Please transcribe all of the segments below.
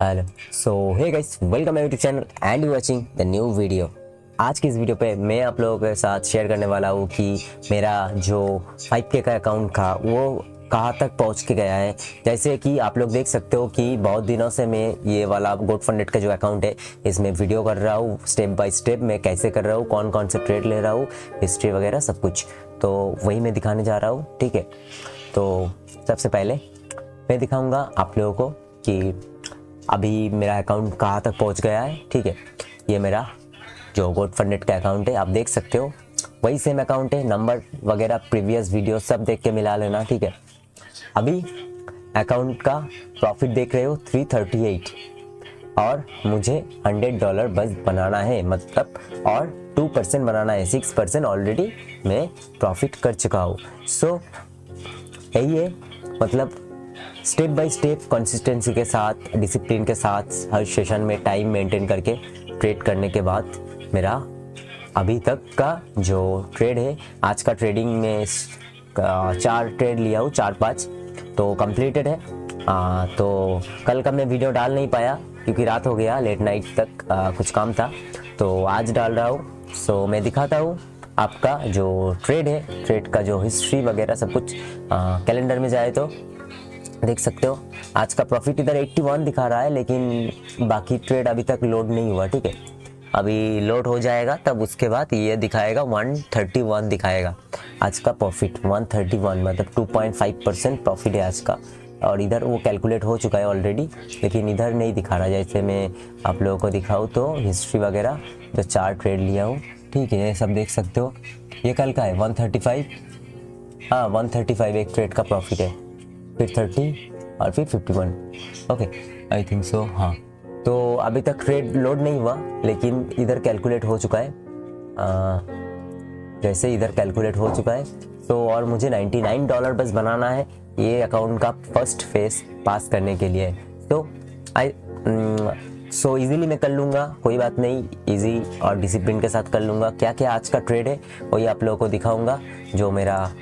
Hello hey guys, welcome my YouTube channel and you watching the new video. आज की इस video पे मैं आप लोगों के साथ शेयर करने वाला हूँ कि मेरा जो 5K का अकाउंट था वो कहाँ तक पहुँच के गया है। जैसे कि आप लोग देख सकते हो कि बहुत दिनों से मैं ये वाला गोटफंडेड का जो अकाउंट है इसमें वीडियो कर रहा हूँ, स्टेप बाय स्टेप मैं कैसे कर रहा हूँ, कौन कौन से ट्रेड ले रहा हूँ, हिस्ट्री वगैरह सब कुछ, तो वही मैं दिखाने जा रहा हूँ। ठीक है, तो सबसे पहले मैं दिखाऊँगा आप लोगों को कि अभी मेरा अकाउंट कहाँ तक पहुँच गया है। ठीक है, ये मेरा जो गोटफंडेड का अकाउंट है आप देख सकते हो, वही सेम अकाउंट है। नंबर वगैरह प्रीवियस वीडियो सब देख के मिला लेना। ठीक है, अभी अकाउंट का प्रॉफिट देख रहे हो 338 और मुझे $100 बस बनाना है, मतलब और 2% बनाना है। 6% ऑलरेडी मैं प्रॉफिट कर चुका हूँ। सो यही है, मतलब स्टेप बाय स्टेप कंसिस्टेंसी के साथ, डिसिप्लिन के साथ, हर सेशन में टाइम मेंटेन करके ट्रेड करने के बाद मेरा अभी तक का जो ट्रेड है, आज का ट्रेडिंग में 4 ट्रेड लिया हूँ, 4-5 तो कंप्लीटेड है। तो कल का मैं वीडियो डाल नहीं पाया क्योंकि रात हो गया, लेट नाइट तक कुछ काम था, तो आज डाल रहा हूँ। सो मैं दिखाता हूँ आपका जो ट्रेड है, ट्रेड का जो हिस्ट्री वगैरह सब कुछ। कैलेंडर में जाए तो देख सकते हो आज का प्रॉफिट इधर 81 दिखा रहा है, लेकिन बाकी ट्रेड अभी तक लोड नहीं हुआ। ठीक है, अभी लोड हो जाएगा तब उसके बाद ये दिखाएगा 131 दिखाएगा आज का प्रॉफिट। 131 मतलब 2.5% प्रॉफिट है आज का, और इधर वो कैलकुलेट हो चुका है ऑलरेडी, लेकिन इधर नहीं दिखा रहा। जैसे मैं आप लोगों को दिखाऊँ तो हिस्ट्री वगैरह जो 4 ट्रेड लिया हूँ, ठीक है, ये सब देख सकते हो। ये कल का है 135, हाँ 135 एक ट्रेड का प्रॉफिट है, फिर 30 और फिर 51। Okay, I think so. हाँ, तो अभी तक ट्रेड लोड नहीं हुआ, लेकिन इधर कैलकुलेट हो चुका है। जैसे इधर कैलकुलेट हो चुका है, तो और मुझे $99 बस बनाना है ये अकाउंट का फर्स्ट फेस पास करने के लिए। तो सो इजीली मैं कर लूँगा, कोई बात नहीं, इजी और डिसिप्लिन के साथ कर लूँगा। क्या क्या आज का ट्रेड है वही आप लोगों को दिखाऊँगा। जो मेरा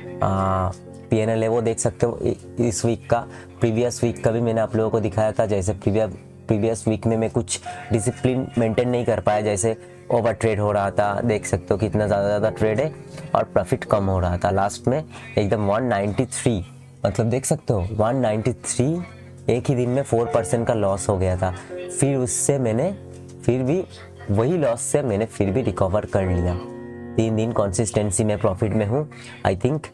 PNL है वो देख सकते हो इस वीक का। प्रीवियस वीक का भी मैंने आप लोगों को दिखाया था। जैसे प्रीवियस वीक में मैं कुछ डिसिप्लिन मेंटेन नहीं कर पाया, जैसे ओवर ट्रेड हो रहा था, देख सकते हो कितना ज़्यादा ट्रेड है और प्रॉफिट कम हो रहा था। लास्ट में एकदम 193, मतलब देख सकते हो 193, एक ही दिन में 4% का लॉस हो गया था। फिर उससे मैंने फिर भी वही लॉस से मैंने फिर भी रिकवर कर लिया। 3 दिन कंसिस्टेंसी में प्रॉफिट में हूँ। आई थिंक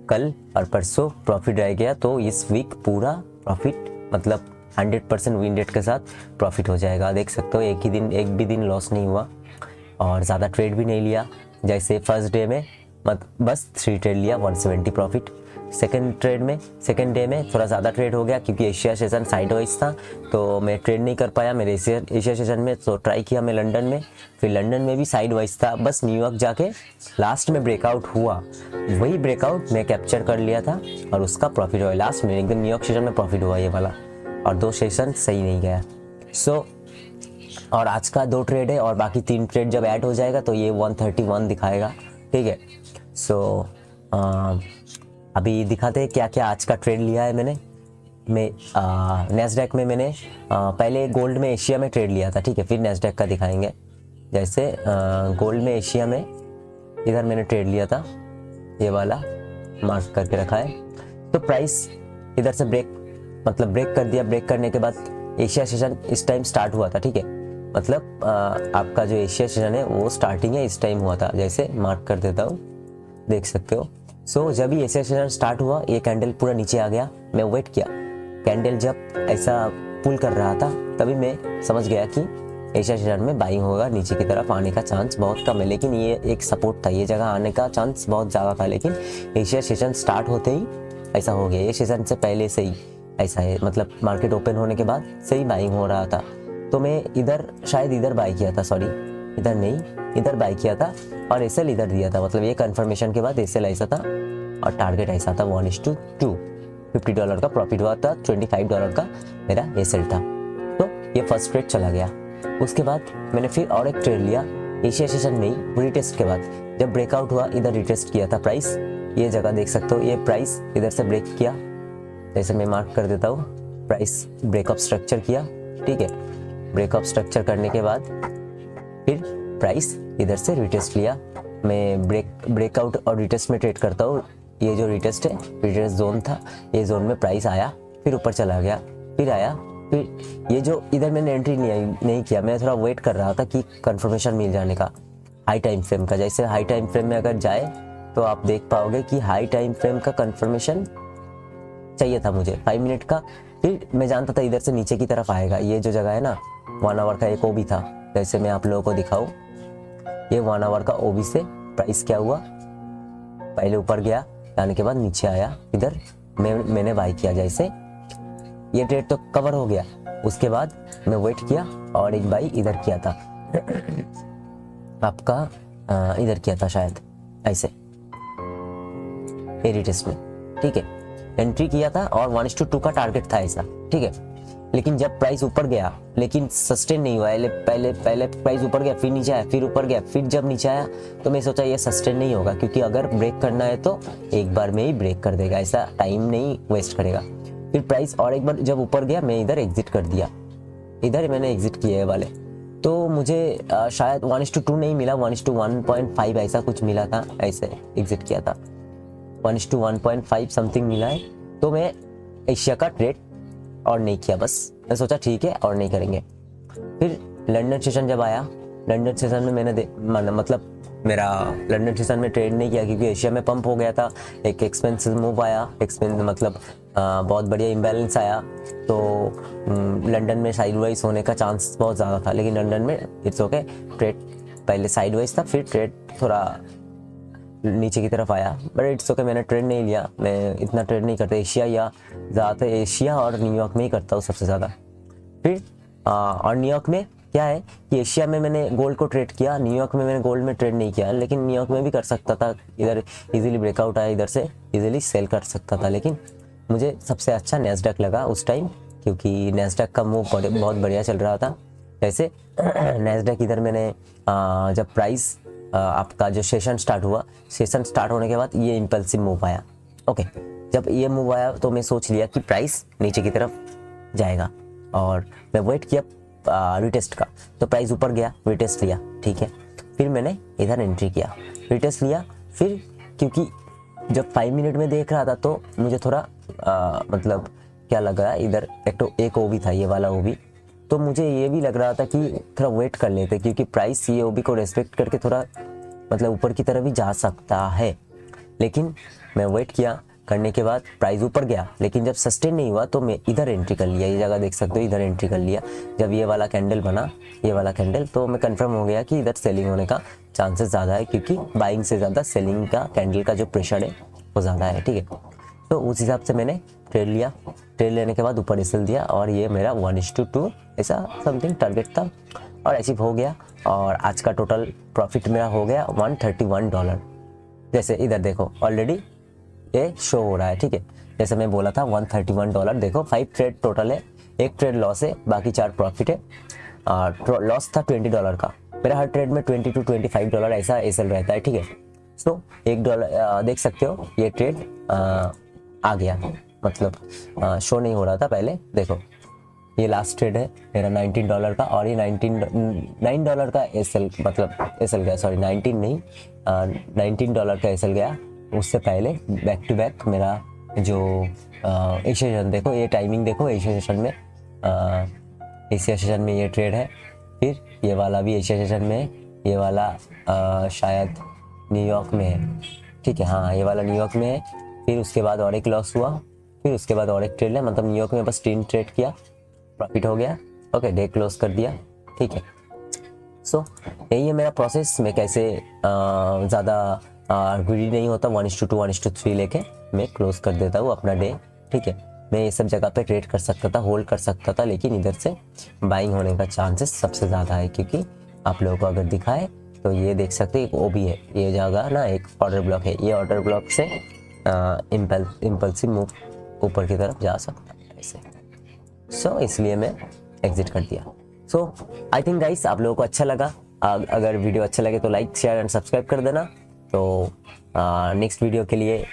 कल और परसों प्रॉफिट रह गया, तो इस वीक पूरा प्रॉफिट, मतलब 100% विन रेट के साथ प्रॉफिट हो जाएगा। देख सकते हो एक भी दिन लॉस नहीं हुआ और ज़्यादा ट्रेड भी नहीं लिया। जैसे फर्स्ट डे में बस 3 ट्रेड लिया, 170 प्रॉफिट। सेकेंड डे में थोड़ा ज़्यादा ट्रेड हो गया क्योंकि एशिया सेशन साइड वाइज था, तो मैं ट्रेड नहीं कर पाया मेरे एशिया सेशन में। तो ट्राई किया मैं लंदन में, फिर लंदन में भी साइड वाइज था, बस न्यूयॉर्क जाके लास्ट में ब्रेकआउट हुआ, वही ब्रेकआउट मैं कैप्चर कर लिया था और उसका प्रॉफिट हुआ लास्ट में। एकदम न्यूयॉर्क सेशन में प्रॉफिट हुआ ये वाला, और 2 सेशन सही नहीं गया। सो और आज का 2 ट्रेड है और बाकी 3 ट्रेड जब ऐड हो जाएगा तो ये 131 दिखाएगा। ठीक है, सो अभी दिखाते हैं क्या क्या आज का ट्रेड लिया है मैंने। नेस्डैक में मैंने पहले गोल्ड में एशिया में ट्रेड लिया था। ठीक है, फिर नेस्डैक का दिखाएंगे। जैसे गोल्ड में एशिया में इधर मैंने ट्रेड लिया था, ये वाला मार्क करके रखा है। तो प्राइस इधर से ब्रेक कर दिया। ब्रेक करने के बाद एशिया सेशन इस टाइम स्टार्ट हुआ था। ठीक है, मतलब आपका जो एशिया सेशन है वो स्टार्टिंग है इस टाइम हुआ था। जैसे मार्क कर देता हूँ, देख सकते हो। सो जब ही एशिया सेशन स्टार्ट हुआ ये कैंडल पूरा नीचे आ गया। मैं वेट किया, कैंडल जब ऐसा पुल कर रहा था तभी मैं समझ गया कि एशिया सेशन में बाइंग होगा, नीचे की तरफ आने का चांस बहुत कम है। लेकिन ये एक सपोर्ट था, ये जगह आने का चांस बहुत ज़्यादा था, लेकिन एशिया सेशन स्टार्ट होते ही ऐसा हो गया। ये सेशन से पहले से ही ऐसा है, मतलब मार्केट ओपन होने के बाद से ही बाइंग हो रहा था। तो मैं शायद इधर बाई किया था, सॉरी इधर नहीं, इधर बाई किया था और एसएल इधर दिया था। मतलब ये कंफर्मेशन के बाद एसएल ऐसा था और टारगेट ऐसा था 1:2। $50 का प्रॉफिट हुआ था, $25 का मेरा एसएल था। तो ये फर्स्ट ट्रेड चला गया। उसके बाद मैंने फिर और एक ट्रेड लिया एशिया सेशन में ही, रिटेस्ट के बाद जब ब्रेकआउट हुआ इधर रिटेस्ट किया था प्राइस। ये जगह देख सकते हो, ये प्राइस इधर से ब्रेक किया, जैसे मैं मार्क कर देता हूँ, प्राइस ब्रेकअप स्ट्रक्चर किया ठीक है। ब्रेकअप स्ट्रक्चर करने के बाद फिर प्राइस इधर से रिटेस्ट लिया। मैं ब्रेकआउट और रिटेस्ट में ट्रेड करता हूँ। ये जो रिटेस्ट है, रिटेस्ट जोन था, ये जोन में प्राइस आया, फिर ऊपर चला गया, फिर आया, फिर ये जो इधर मैंने एंट्री नहीं किया, मैं थोड़ा वेट कर रहा था कि कंफर्मेशन मिल जाने का हाई टाइम फ्रेम का। जैसे हाई टाइम फ्रेम में अगर जाए तो आप देख पाओगे कि हाई टाइम फ्रेम का कंफर्मेशन चाहिए था मुझे 5 मिनट का। फिर मैं जानता था इधर से नीचे की तरफ आएगा। ये जो जगह है ना 1 आवर का एक ओबी था, जैसे मैं आप लोगों को दिखाऊं, ये 1 आवर का ओबी से प्राइस क्या हुआ, पहले ऊपर गया, जाने के बाद नीचे आया, इधर मैंने बाई किया। जैसे ये ट्रेड तो कवर हो गया, उसके बाद मैं वेट किया और एक बाई इधर किया था आपका इधर किया था शायद ऐसे रिटेस्ट में, ठीक है। एंट्री किया था और 1:2 का टारगेट था ऐसा, ठीक है। लेकिन जब प्राइस ऊपर गया लेकिन सस्टेन नहीं हुआ, पहले प्राइस ऊपर गया, फिर नीचे आया, फिर ऊपर गया, फिर जब नीचे आया तो मैं सोचा ये सस्टेन नहीं होगा, क्योंकि अगर ब्रेक करना है तो एक बार में ही ब्रेक कर देगा, ऐसा टाइम नहीं वेस्ट करेगा। फिर प्राइस और एक बार जब ऊपर गया, मैं इधर एग्जिट कर दिया, इधर मैंने एग्जिट किए वाले। तो मुझे शायद 1:2 नहीं मिला, 1:1.5 ऐसा कुछ मिला था, ऐसे एग्जिट किया था, 1:1.5 समथिंग मिला है। तो मैं एशिया का ट्रेड और नहीं किया, बस मैं सोचा ठीक है और नहीं करेंगे। फिर लंदन सेशन जब आया, लंदन सेशन में मैंने मतलब मेरा लंदन सेशन में ट्रेड नहीं किया, क्योंकि एशिया में पंप हो गया था, एक एक्सपेंसिव मूव आया, मतलब बहुत बढ़िया इम्बैलेंस आया। तो लंदन में साइडवाइज होने का चांस बहुत ज़्यादा था, लेकिन लंदन में इट्स ओके, ट्रेड पहले साइडवाइज था, फिर ट्रेड थोड़ा नीचे की तरफ आया, बट इट्स ओके, मैंने ट्रेड नहीं लिया। मैं इतना ट्रेड नहीं करता, एशिया या ज़्यादातर एशिया और न्यूयॉर्क में ही करता हूँ सबसे ज़्यादा। फिर और न्यूयॉर्क में क्या है कि एशिया में मैंने गोल्ड को ट्रेड किया, न्यूयॉर्क में मैंने गोल्ड में ट्रेड नहीं किया, लेकिन न्यूयॉर्क में भी कर सकता था, इधर इजीली ब्रेकआउट आया, इधर से इजीली सेल कर सकता था। लेकिन मुझे सबसे अच्छा नैस्डैक लगा उस टाइम, क्योंकि नैस्डैक का मूव बहुत बढ़िया चल रहा था। जैसे नैस्डैक इधर मैंने जब प्राइस आपका जो सेशन स्टार्ट हुआ, सेशन स्टार्ट होने के बाद ये इम्पल्सिव मूव आया, ओके। जब ये मूव आया तो मैं सोच लिया कि प्राइस नीचे की तरफ जाएगा, और मैं वेट किया रिटेस्ट का। तो प्राइस ऊपर गया, रिटेस्ट लिया, ठीक है। फिर मैंने इधर एंट्री किया, रिटेस्ट लिया। फिर क्योंकि जब 5 मिनट में देख रहा था तो मुझे थोड़ा मतलब क्या लग रहा है, इधर एक ओबी था, ये वाला ओबी, तो मुझे ये भी लग रहा था कि थोड़ा वेट कर लेते, क्योंकि प्राइस ये ओबी को रेस्पेक्ट करके थोड़ा मतलब ऊपर की तरफ भी जा सकता है। लेकिन मैं वेट किया, करने के बाद प्राइस ऊपर गया, लेकिन जब सस्टेन नहीं हुआ तो मैं इधर एंट्री कर लिया। ये जगह देख सकते हो, इधर एंट्री कर लिया। जब ये वाला कैंडल बना, ये वाला कैंडल, तो मैं कंफर्म हो गया कि इधर सेलिंग होने का चांसेस ज़्यादा है, क्योंकि बाइंग से ज़्यादा सेलिंग का कैंडल का जो प्रेशर है वो ज़्यादा है, ठीक है। तो उस हिसाब से मैंने ट्रेड लिया। ट्रेड लेने के बाद ऊपर एसएल दिया, और ये मेरा 1:2 ऐसा समथिंग टारगेट था, और अचीव हो गया। और आज का टोटल प्रॉफिट मेरा हो गया $131। जैसे इधर देखो ऑलरेडी ये शो हो रहा है, ठीक है। जैसे मैं बोला था $131, देखो 5 ट्रेड टोटल है, एक ट्रेड लॉस है, बाकी 4 प्रॉफिट है। लॉस था $20 का, मेरा हर ट्रेड में $20 to $25 ऐसा एसएल रहता है, ठीक है। सो $1 देख सकते हो, ये ट्रेड आ गया, मतलब शो नहीं हो रहा था पहले। देखो ये लास्ट ट्रेड है मेरा $19 का, और ये $9 का एसएल, मतलब एसएल गया, सॉरी 19 नहीं, $19 का एसएल गया। उससे पहले बैक टू बैक मेरा जो एशिया सेशन देखो, ये टाइमिंग देखो, एशिया सेशन में ये ट्रेड है। फिर ये वाला भी एशिया सेशन में है, ये वाला शायद न्यूयॉर्क में है, ठीक है, हाँ ये वाला न्यूयॉर्क में है। फिर उसके बाद और एक लॉस हुआ, फिर उसके बाद और एक ट्रेड है, मतलब न्यूयॉर्क में बस 3 ट्रेड किया, प्रॉफिट हो गया, ओके, डे क्लोज कर दिया, ठीक है। सो यही है मेरा प्रोसेस। मैं कैसे ज़्यादा ग्रीडी नहीं होता, 1:2 1:3 लेके मैं क्लोज कर देता हूँ अपना डे, ठीक है। मैं ये सब जगह पे ट्रेड कर सकता था, होल्ड कर सकता था, लेकिन इधर से बाइंग होने का चांसेस सबसे ज़्यादा है, क्योंकि आप लोगों को अगर दिखाए तो ये देख सकते हैं एक ओबी है, ये जगह ना एक ऑर्डर ब्लॉक है, ये ऑर्डर ब्लॉक से इम्पल्सिव मूव ऊपर की तरफ जा सकता है ऐसे। सो इसलिए मैं एग्जिट कर दिया। सो आई थिंक गाइस आप लोगों को अच्छा लगा। अगर वीडियो अच्छा लगे तो लाइक शेयर एंड सब्सक्राइब कर देना। तो नेक्स्ट वीडियो के लिए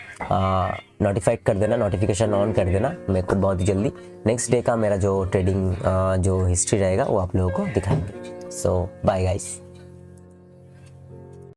नोटिफाइड कर देना, नोटिफिकेशन ऑन कर देना मेरे को बहुत ही जल्दी। नेक्स्ट डे का मेरा जो ट्रेडिंग जो हिस्ट्री रहेगा वो आप लोगों को दिखाएंगे। सो बाय गाइस।